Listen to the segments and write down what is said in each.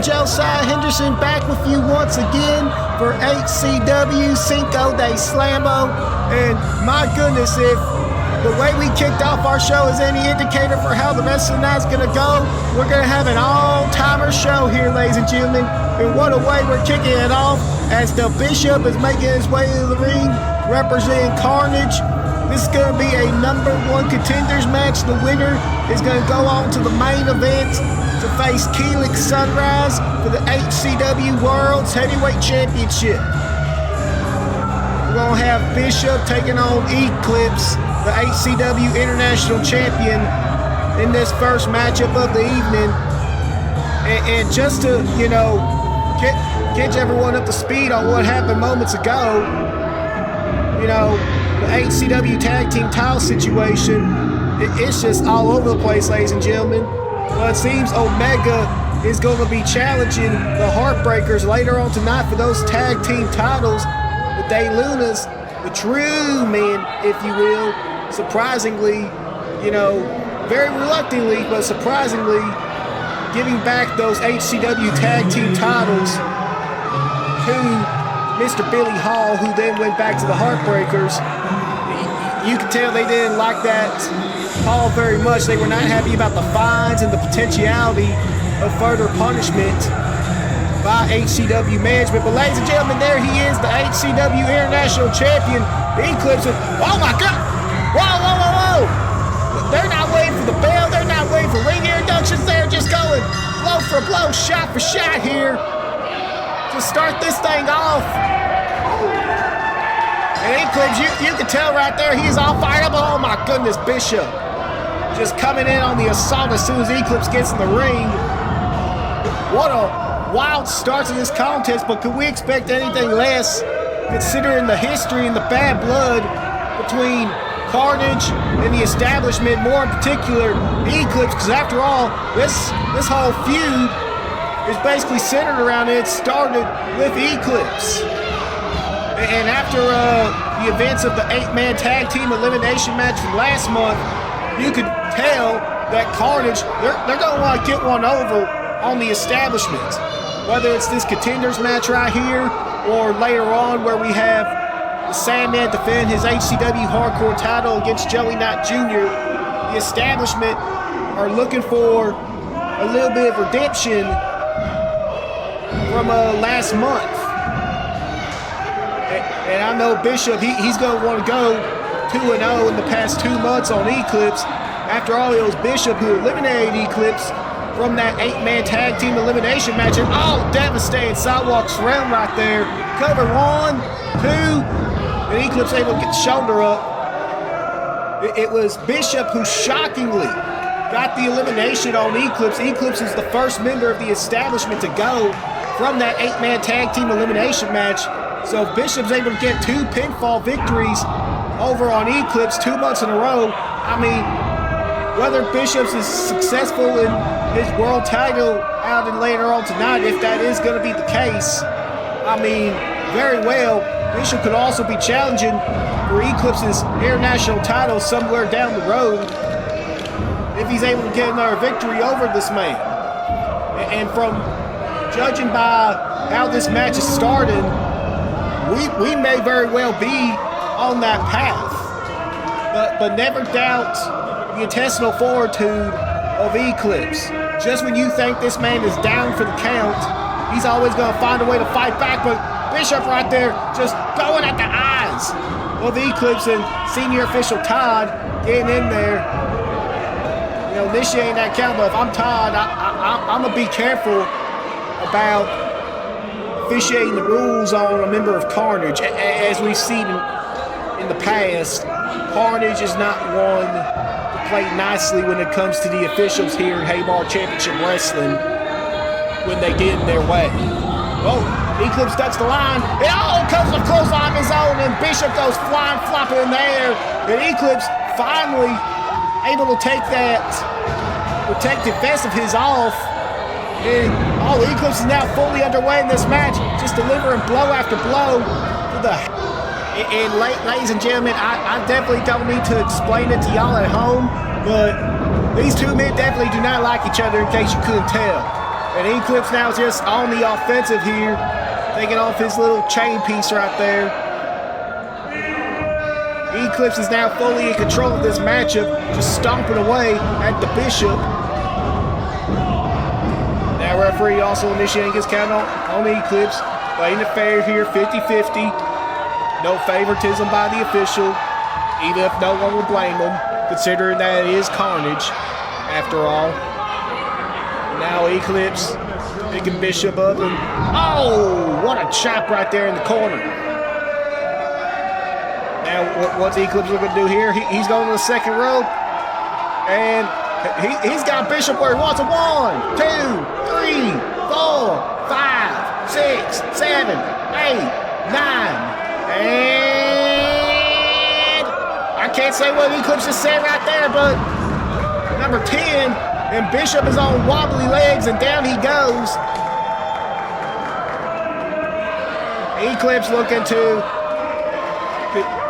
man Josiah Henderson back with you once again for HCW Cinco-De-Slamo. And my goodness, if the way we kicked off our show is any indicator for how the rest of the night's gonna go, we're gonna have an all-timer show here, ladies and gentlemen. And what a way we're kicking it off as the Bishop is making his way to the ring representing Carnage. This is going to be a #1 Contenders match. The winner is going to go on to the main event to face Keelix Sunrise for the HCW World's Heavyweight Championship. We're going to have Bishop taking on Eclipse, the HCW International Champion, in this first matchup of the evening. And just to, catch everyone up to speed on what happened moments ago, the HCW Tag Team title situation, it's just all over the place, ladies and gentlemen. Well, it seems Omega is going to be challenging the Heartbreakers later on tonight for those tag team titles. The Day Lunas, the true men, if you will, surprisingly, very reluctantly, but surprisingly, giving back those HCW tag team titles to Mr. Billy Hall, who then went back to the Heartbreakers. You could tell they didn't like that call very much. They were not happy about the fines and the potentiality of further punishment by HCW management. But ladies and gentlemen, there he is, the HCW International Champion, Eclipse. Oh my God! Whoa! They're not waiting for the bell. They're not waiting for ring introductions. They're just going blow for blow, shot for shot here to start this thing off. And Eclipse, you can tell right there, he's all fired up. Oh my goodness, Bishop just coming in on the assault as soon as Eclipse gets in the ring. What a wild start to this contest, but could we expect anything less considering the history and the bad blood between Carnage and the establishment, more in particular Eclipse, because after all, this whole feud is basically centered around it. It started with Eclipse. And after the events of the 8-man tag team elimination match from last month, you could tell that Carnage, they're going to want to get one over on the establishment. Whether it's this Contenders match right here, or later on where we have the Sandman defend his HCW Hardcore title against Joey Knight Jr., the establishment are looking for a little bit of redemption from last month. And I know Bishop, he's going to want to go 2-0 in the past 2 months on Eclipse. After all, it was Bishop who eliminated Eclipse from that 8-man tag team elimination match. And devastating sidewalk slam right there. Cover 1, 2, and Eclipse able to get the shoulder up. It was Bishop who shockingly got the elimination on Eclipse. Eclipse is the first member of the establishment to go from that 8-man tag team elimination match. So if Bishop's able to get 2 pinfall victories over on Eclipse 2 months in a row, I mean, whether Bishop's is successful in his world title out and later on tonight, if that is going to be the case, I mean, very well, Bishop could also be challenging for Eclipse's international title somewhere down the road if he's able to get another victory over this man. And from judging by how this match has started, we may very well be on that path, but never doubt the intestinal fortitude of Eclipse. Just when you think this man is down for the count, he's always going to find a way to fight back. But Bishop right there just going at the eyes of Eclipse, and senior official Todd getting in there, initiating that count. But if I'm Todd, I'm going to be careful about officiating the rules on a member of Carnage. As we've seen in the past, Carnage is not one to play nicely when it comes to the officials here in Haybar Championship Wrestling when they get in their way. Oh, Eclipse ducks the line. It all comes with clothesline of his own, and Bishop goes flying, flopping in the air. And Eclipse finally able to take that protective vest of his off. And Eclipse is now fully underway in this match, just delivering blow after blow to the. And ladies and gentlemen, I definitely don't need to explain it to y'all at home, but these two men definitely do not like each other, in case you couldn't tell. And Eclipse now just on the offensive here, taking off his little chain piece right there. Eclipse is now fully in control of this matchup, just stomping away at the Bishop. Now referee also initiating his count on Eclipse, playing it fair here, 50-50. No favoritism by the official, even if no one would blame him, considering that it is Carnage, after all. Now Eclipse picking Bishop up, and oh, what a chop right there in the corner. Now, what's Eclipse looking to do here? He's going to the second rope, and he's got Bishop where he wants him. 1, 2, 3, 4, 5, 6, 7, 8, 9, and I can't say what Eclipse just said right there, but number 10, and Bishop is on wobbly legs, and down he goes. Eclipse looking to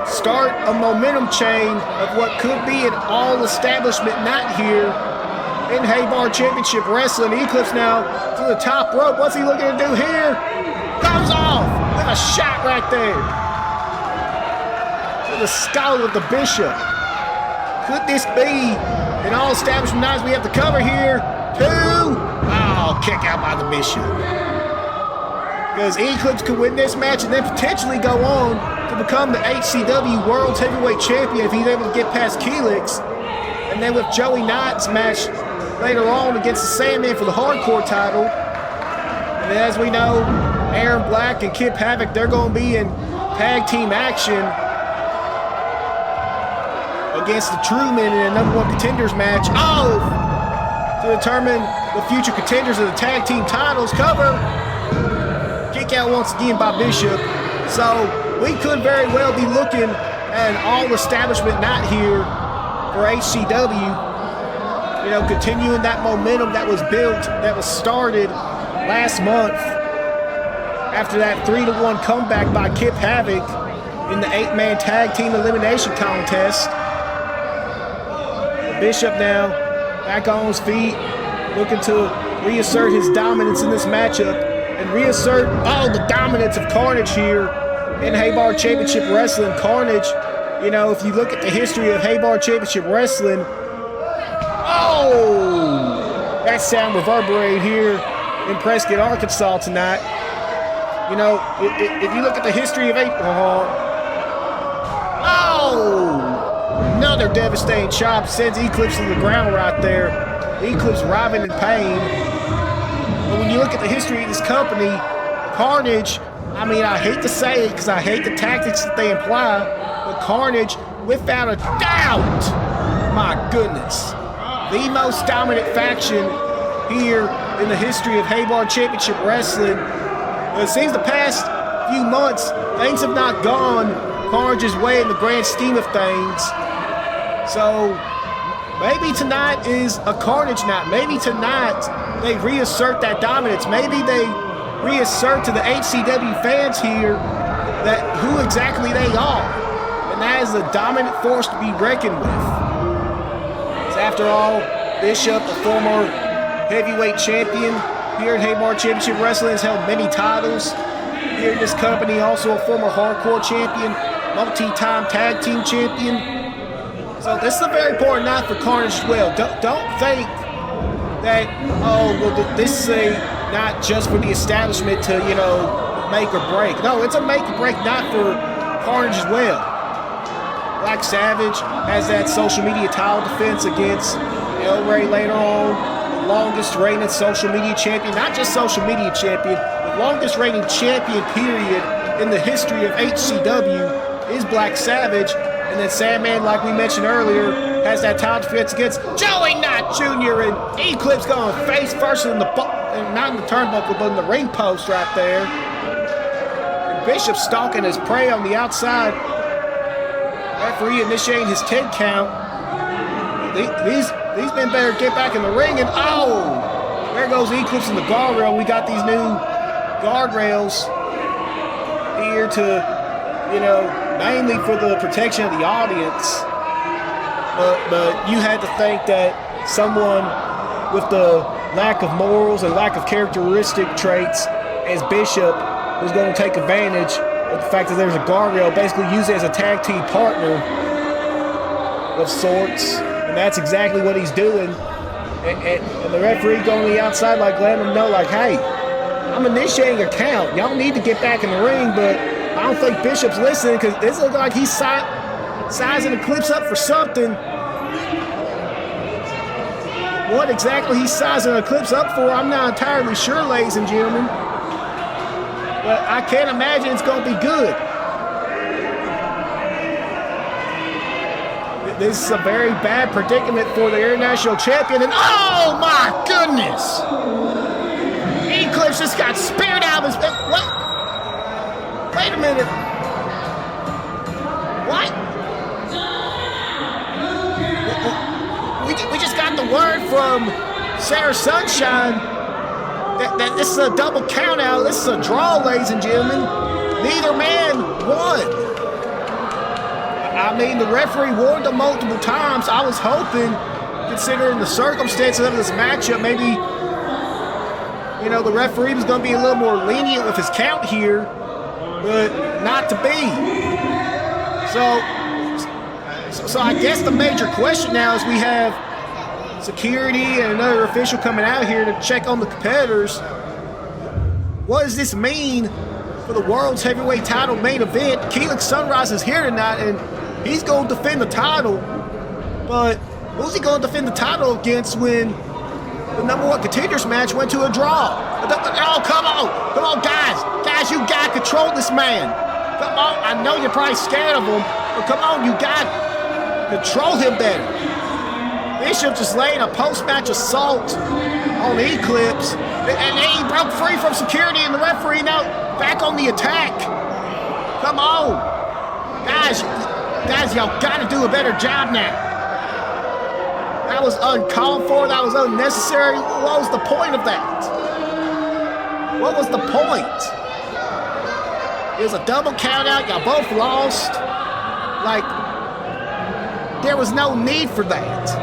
start a momentum chain of what could be an all-establishment night here in Haybar Championship Wrestling. Eclipse now to the top rope. What's he looking to do here? Goes off with a shot right there to the skull of the Bishop. Could this be an all-establishment night we have to cover here? 2. Oh, kick out by the Bishop. Because Eclipse could win this match and then potentially go on to become the HCW World Heavyweight Champion if he's able to get past Keelix. And then with Joey Knight's match later on against the Sandman for the Hardcore title. And then as we know, Aaron Black and Kip Havoc, they're going to be in tag team action against the Truman in a #1 Contenders match. Oh! To determine the future contenders of the tag team titles. Cover. Kick out once again by Bishop. So we could very well be looking at an all-establishment night here for HCW. You know, continuing that momentum that was built, that was started last month after that 3-1 comeback by Kip Havoc in the 8-man tag team elimination contest. Bishop now back on his feet, looking to reassert his dominance in this matchup and reassert the dominance of Carnage here in Haybar Championship Wrestling. Carnage, you know, if you look at the history of Haybar Championship Wrestling, that sound reverberated here in Prescott, Arkansas tonight. You know, if you look at the history of another devastating chop sends Eclipse to the ground right there. Eclipse writhing in pain. But when you look at the history of this company, Carnage, I mean, I hate to say it because I hate the tactics that they imply, but Carnage, without a doubt, my goodness, the most dominant faction here in the history of Haybar Championship Wrestling. But it seems the past few months, things have not gone Carnage's way in the grand scheme of things. So maybe tonight is a Carnage night. Maybe tonight they reassert that dominance. Maybe they reassert to the HCW fans here that who exactly they are. And that is a dominant force to be reckoned with. Because after all, Bishop, a former heavyweight champion here at Haybar Championship Wrestling, has held many titles here in this company. Also a former hardcore champion, multi-time tag team champion. So this is a very important night for Carnage as well. Don't think that, this is a not just for the establishment to, you know, make or break. No, it's a make or break night for Carnage as well. Black Savage has that social media title defense against El Rey later on. The longest reigning social media champion, not just social media champion, the longest reigning champion period in the history of HCW is Black Savage. And then Sandman, like we mentioned earlier, has that title defense against Joey Knight Jr. And Eclipse going face first in the not in the turnbuckle, but in the ring post right there. And Bishop stalking his prey on the outside. Referee initiating his 10 count. These men better get back in the ring. And there goes Eclipse in the guardrail. We got these new guardrails here to, you know, mainly for the protection of the audience, but you had to think that someone with the lack of morals and lack of characteristic traits, as Bishop was going to take advantage of the fact that there's a guardrail, basically use it as a tag team partner of sorts, and that's exactly what he's doing. And the referee going to the outside, like letting him know, like, hey, I'm initiating a count. Y'all need to get back in the ring, but I don't think Bishop's listening because this looks like he's sizing Eclipse up for something. What exactly he's sizing Eclipse up for, I'm not entirely sure, ladies and gentlemen. But I can't imagine it's going to be good. This is a very bad predicament for the international champion. And oh my goodness! Eclipse just got speared out of his... What? Wait a minute. What? We just got the word from Sarah Sunshine that this is a double count out. This is a draw, ladies and gentlemen. Neither man won. I mean, the referee warned them multiple times. I was hoping, considering the circumstances of this matchup, maybe, you know, the referee was going to be a little more lenient with his count here, but not to be. So I guess the major question now is we have security and another official coming out here to check on the competitors. What does this mean for the World's Heavyweight title main event? Keelan Sunrise is here tonight, and he's going to defend the title. But who's he going to defend the title against when the number one contenders match went to a draw? Oh, come on, guys, you got to control this man. Come on, I know you're probably scared of him, but come on, you got to control him better. Bishop just laying a post-match assault on Eclipse, and he broke free from security, and the referee now back on the attack. Come on, guys, y'all got to do a better job now. That was uncalled for. That was unnecessary. What was the point of that? What was the point? It was a double countout. Y'all both lost. Like, there was no need for that.